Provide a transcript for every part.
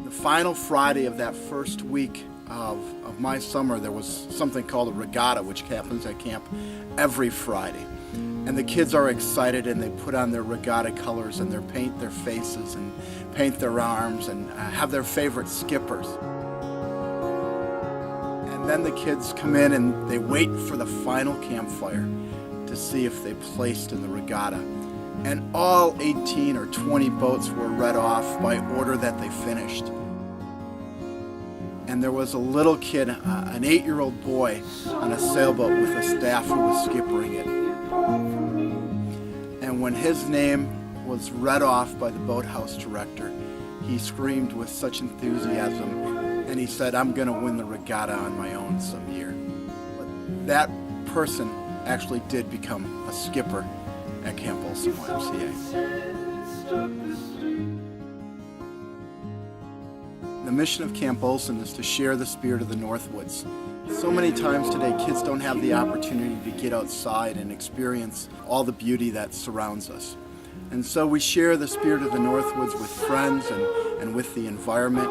The final Friday of that first week of my summer, there was something called a regatta, which happens at camp every Friday. And the kids are excited, and they put on their regatta colors, and they paint their faces and paint their arms and have their favorite skippers. And then the kids come in and they wait for the final campfire to see if they placed in the regatta. And all 18 or 20 boats were read off by order that they finished. And there was a little kid, an 8-year-old boy, on a sailboat with a staff who was skippering it. And when his name was read off by the boathouse director, he screamed with such enthusiasm, and he said, "I'm going to win the regatta on my own some year." But that person actually did become a skipper at Camp Olson YMCA. The mission of Camp Olson is to share the spirit of the Northwoods. So many times today, kids don't have the opportunity to get outside and experience all the beauty that surrounds us. And so we share the spirit of the Northwoods with friends and with the environment.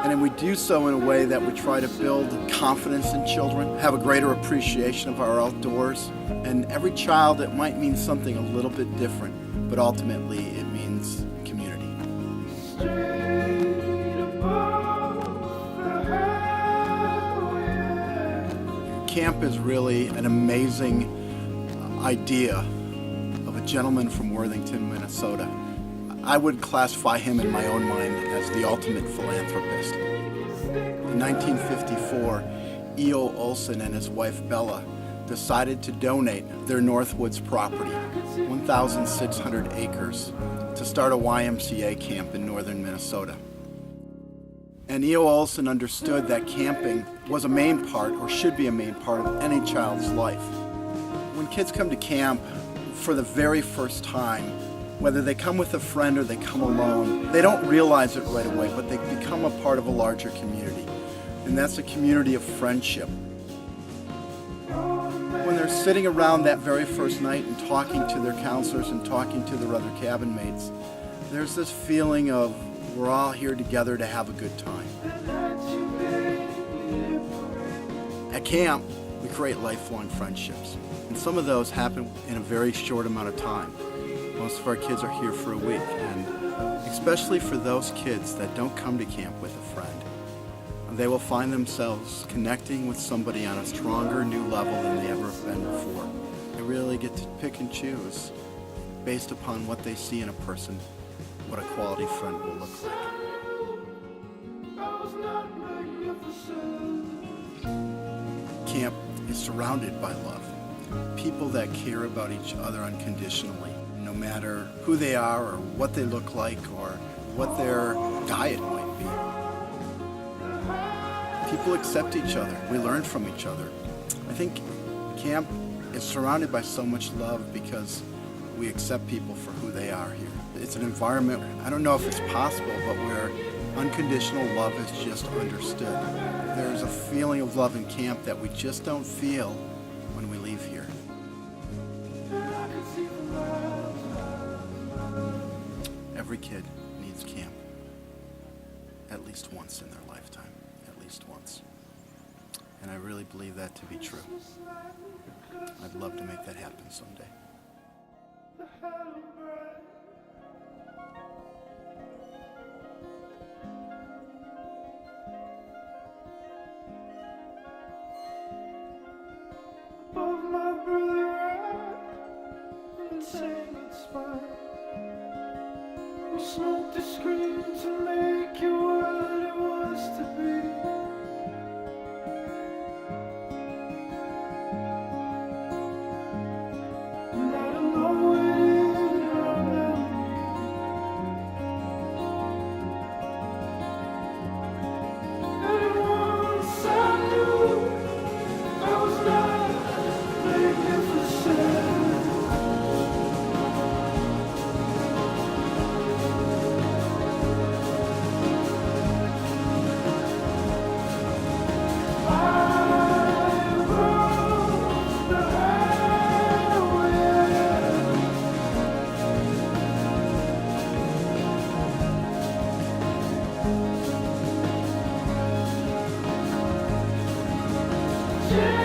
And then we do so in a way that we try to build confidence in children, have a greater appreciation of our outdoors. And every child, it might mean something a little bit different, but ultimately it means community. Camp is really an amazing idea of a gentleman from Worthington, Minnesota. I would classify him in my own mind as the ultimate philanthropist. In 1954, E.O. Olson and his wife Bella decided to donate their Northwoods property, 1,600 acres, to start a YMCA camp in northern Minnesota. And E.O. Olson understood that camping was a main part, or should be a main part, of any child's life. When kids come to camp for the very first time, whether they come with a friend or they come alone, they don't realize it right away, but they become a part of a larger community. And that's a community of friendship. When they're sitting around that very first night and talking to their counselors and talking to their other cabin mates, there's this feeling of, we're all here together to have a good time. At camp, we create lifelong friendships. And some of those happen in a very short amount of time. Most of our kids are here for a week, and especially for those kids that don't come to camp with a friend, they will find themselves connecting with somebody on a stronger new level than they ever have been before. They really get to pick and choose based upon what they see in a person, what a quality friend will look like. Camp is surrounded by love. People that care about each other unconditionally, no matter who they are or what they look like or what their diet might be. People accept each other. We learn from each other. I think camp is surrounded by so much love because we accept people for who they are here. It's an environment, I don't know if it's possible, but where unconditional love is just understood. There's a feeling of love in camp that we just don't feel when we leave here. Every kid needs camp at least once in their lifetime, at least once. And I really believe that to be true. I'd love to make that happen someday. Smoke the screen to make you what it was to be. And I don't know what it is around me. And once I knew I was not magnificent. share